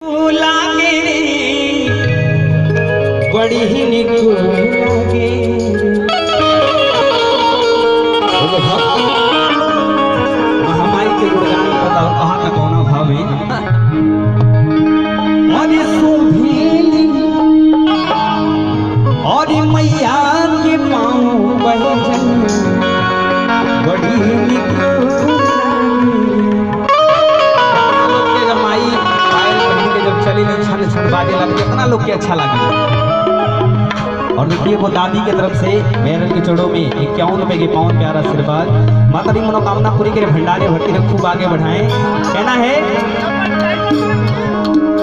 लागे रे बड़ी ही निको लागे महामारी के गुणगान बताओ कहाँ का कौन भाव है। और सुभेली और मैया के पाँव बहन बड़ी निको बाजे लगते इतना लोग के अच्छा लगे। और देखिए वो दादी के तरफ से मेरन के चोड़ों में 51 रुपए के पाउन प्यारा आशीर्वाद। माता दी मनोकामना पूरी करे, भंडारे भर्ती ने खूब आगे बढ़ाएं। कहना है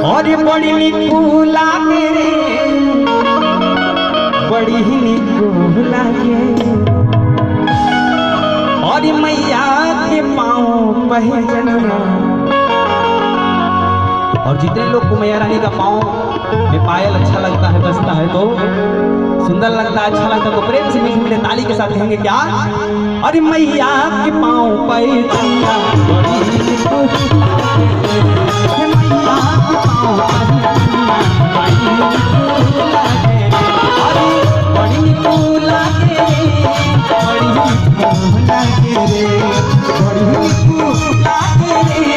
और बड़ी निको लागे रे बड़ी ही निको लागे और मैया के पाँव पहचान। और जितने लोग को मैया रानी का पाँव में पायल अच्छा लगता है, बजता है तो सुंदर लगता है, अच्छा लगता है तो प्रेम से मीठे मीठे ताली के साथ कहेंगे क्या? अरे मैया के पाँव पैजनिया बड़ी निको लागे बड़ी निको लागे रे बड़ी निको लागे रे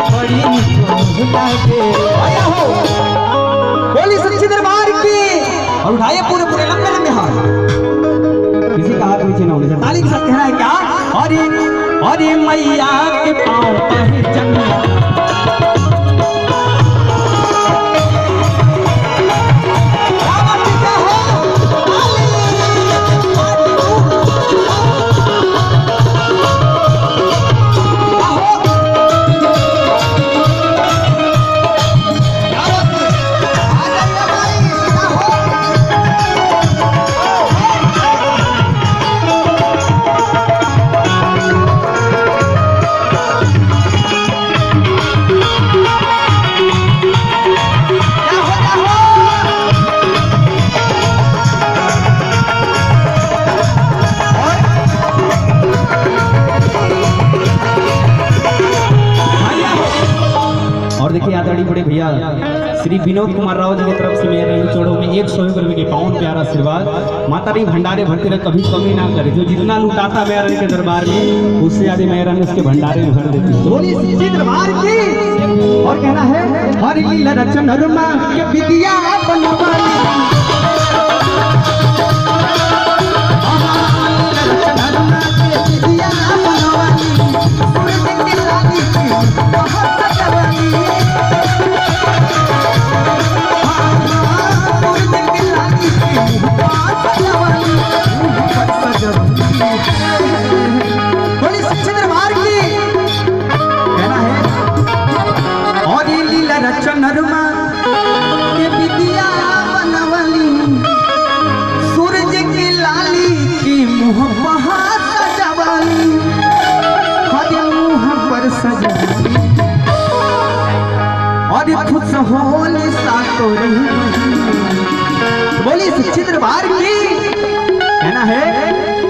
बड़ी निको लागे। आया हो बोली सच्ची दरबार की और उठाइए पूरे पूरे लंबे लंबे हाथ, किसी का हाथ नीचे ना होने से ताली के साथ कहना है क्या? अरे अरे मैया के पाँव पहचान। और देखिए आदरणीय बड़े भैया श्री विनोद कुमार राव जी की तरफ से मेरे चोड़ों में 101 रुपए के पाउन प्यारा आशीर्वाद। माता रानी भंडारे भरते रहे, कभी कमी ना करे। जो जितना लुटाता मेरा रानी के दरबार में उससे ज्यादा मेरा रानी उसके भंडारे में भर देती है। बोली सच्ची दरबार की। और कहना है हरि लीला रचन रमा के विद्या बनवाली बड़ी सच्ची दरबार की। कहना है और ये लीला रचन रमा के विद्या बनवली सूरज की लाली की मुँह पर सजवली हर मुँह पर सजवली और खुश होली सातो रही। बोली सच्ची दरबार की। कहना है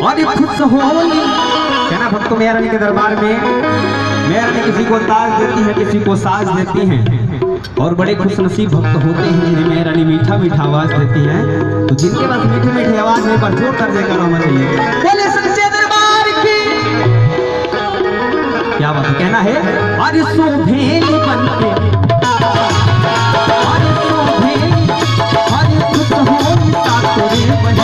और खुश होली। कहना भक्तों मेरा रानी के दरबार में मेरा रानी किसी को ताज देती है, किसी को साज देती हैं और बड़े खुश नसीब भक्त होते हैं जिन्हें मेरा रानी मीठा मीठा आवाज देती है। तो जिनके पास मीठी मीठी आवाज में पर जोर कर जयकार होना चाहिए। बोले सच्चे दरबार की। क्या बात है। कहना है अरे सुभेली बनके अरे सुभेली अरे खुश होली सातो रे बहिया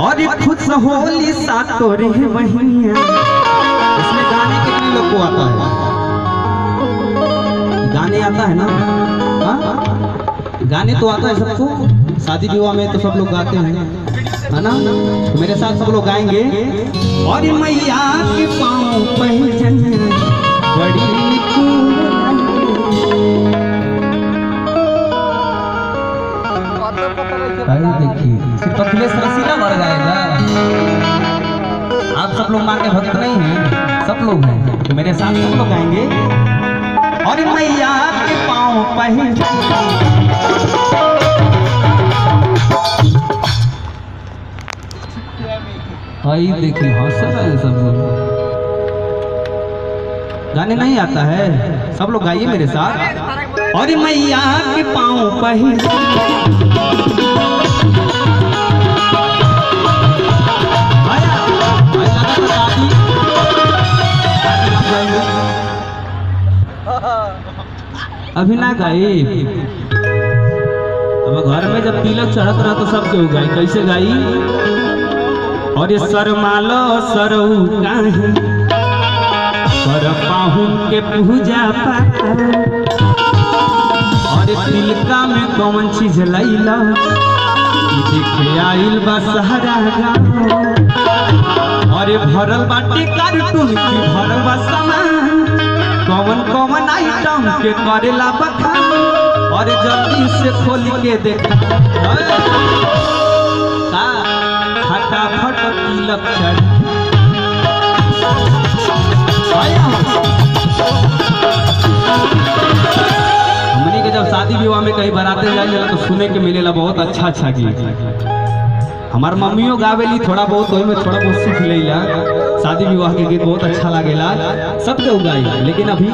और खुश होली सातो रे बहिया। इसमें गाने कितने लोग को आता है? गाने आता है ना? गाने तो आता है सबको, शादी विवाह में तो सब लोग गाते हैं है ना? तो मेरे साथ सब लोग गाएंगे और मैया के पाँव पहचान बड़ी देखिए पतले से रसीला भर जाएगा। आप सब लोग मां के भक्त नहीं हैं, सब लोग हैं तो मेरे साथ सब लोग गाएंगे और मैया के पाँव पहचान। आई देखिए हंस रहे हैं सब लोग। गाने नहीं आता है, सब लोग गाइए मेरे साथ। और मैया के पाँव पही अभी ना गाई। अब घर में जब तिलक चढ़त रहा तो सब क्यों गाई, कैसे गाई? और ये सरमालो सरऊ काहे पर पाहुन के पूजा पाठ। और तिलका में कौन चीज लैला देखे आइल बा सहारा गाँव। और भरल बाटी कार्टून की भरल बा सामान, कौन कौन आइटम के करेला बखान। और जल्दी से खोल के देखा फटाफट तिलक चढ़। हमनी के जब शादी विवाह में कहीं बराते जाए तो सुने के मिलेला बहुत अच्छा अच्छा गीत। हमार मम्मियों गावेली थोड़ा बहुत, वही में थोड़ा बहुत सीख लेला। शादी विवाह के गीत बहुत अच्छा लागेला, सबके उगाई। लेकिन अभी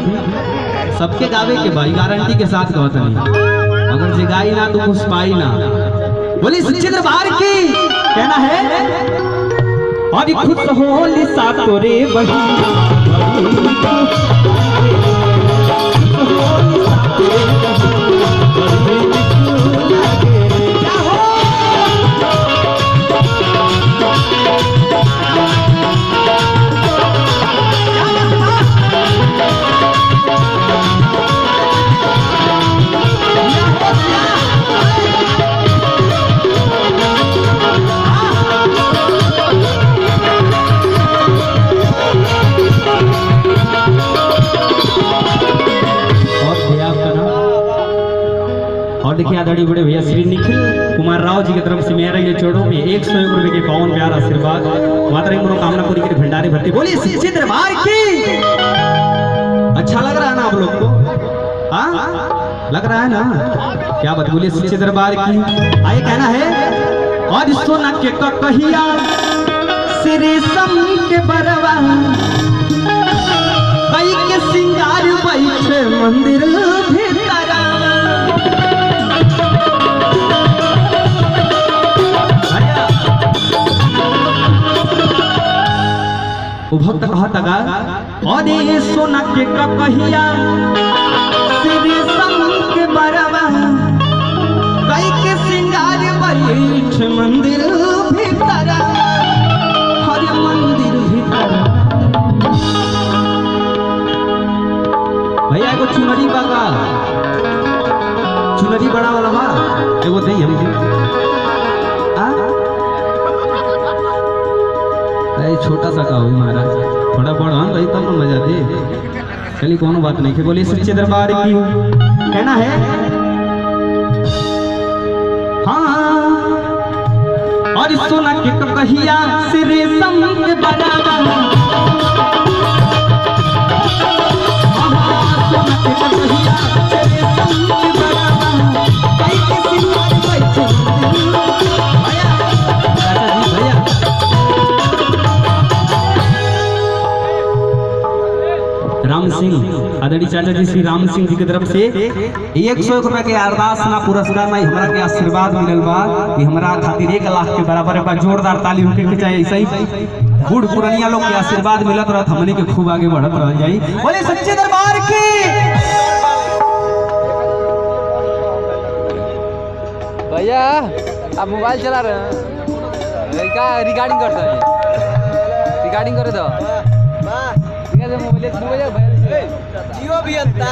सबके गावे के भाई गारंटी के साथ कहत नहीं, अगर जे गाई ना तो कुछ पाई ना। बोली सच्चे दरबार की कहना है। और खुश होली सा तोरे बही देखिए आदरणीय बड़े भैया श्री निखिल कुमार राव जी की तरफ से मेरा ये छोड़ो में 101 रुपए के पावन प्यार आशीर्वाद माता मनोकामना पूरी के भंडारे भरती। बोलिए सच्चे दरबार की। अच्छा लग रहा है ना आप लोग को? हाँ लग रहा है ना? क्या बात। बोलिए सच्चे दरबार की। आइए कहना है। और सोना के कहिया से रेशम के बरवा कई के सिंगार बैठे मंदिर भीतरा। भक्त कहता गा और ये सोना के कहिया श्री सम के बरवा कई के सिंगार बैठ मंदिर भीतरा। हर मंदिर भीतरा भैया एगो चुनरी बागा, चुनरी बड़ा वाला बा एगो दे हमके। छोटा सा का हुई महाराज, थोड़ा बड़ा भाई तब तो मजा दे। चलिए कोनो बात नहीं। बोलिए सच्चे दरबार की कहना है। हाँ और सोना के कहिया से रेशम के बरवा सोना के कहिया से रेशम के बरवा कई के सिंगार बैठे। भैया चाचा जी भैया राम सिंह आदरणीय चाचा जी श्री राम सिंह जी की तरफ से 101 रुपए के अरदास ना पुरस्कार में हमरा के आशीर्वाद मिलल बा कि हमरा खातिर 1 लाख के बराबर एक जोरदार ताली होके के चाहिए। ऐसे ही बूढ़ पुरानिया लोग के आशीर्वाद मिलत रहत हमनी के खूब आगे बढ़त रह जाई। बोले सच्चे दरबार की। भैया आप मोबाइल चला रहे हैं क्या? रिकॉर्डिंग करते हैं, रिकॉर्डिंग करे तो मोबाइल जियो भी अंता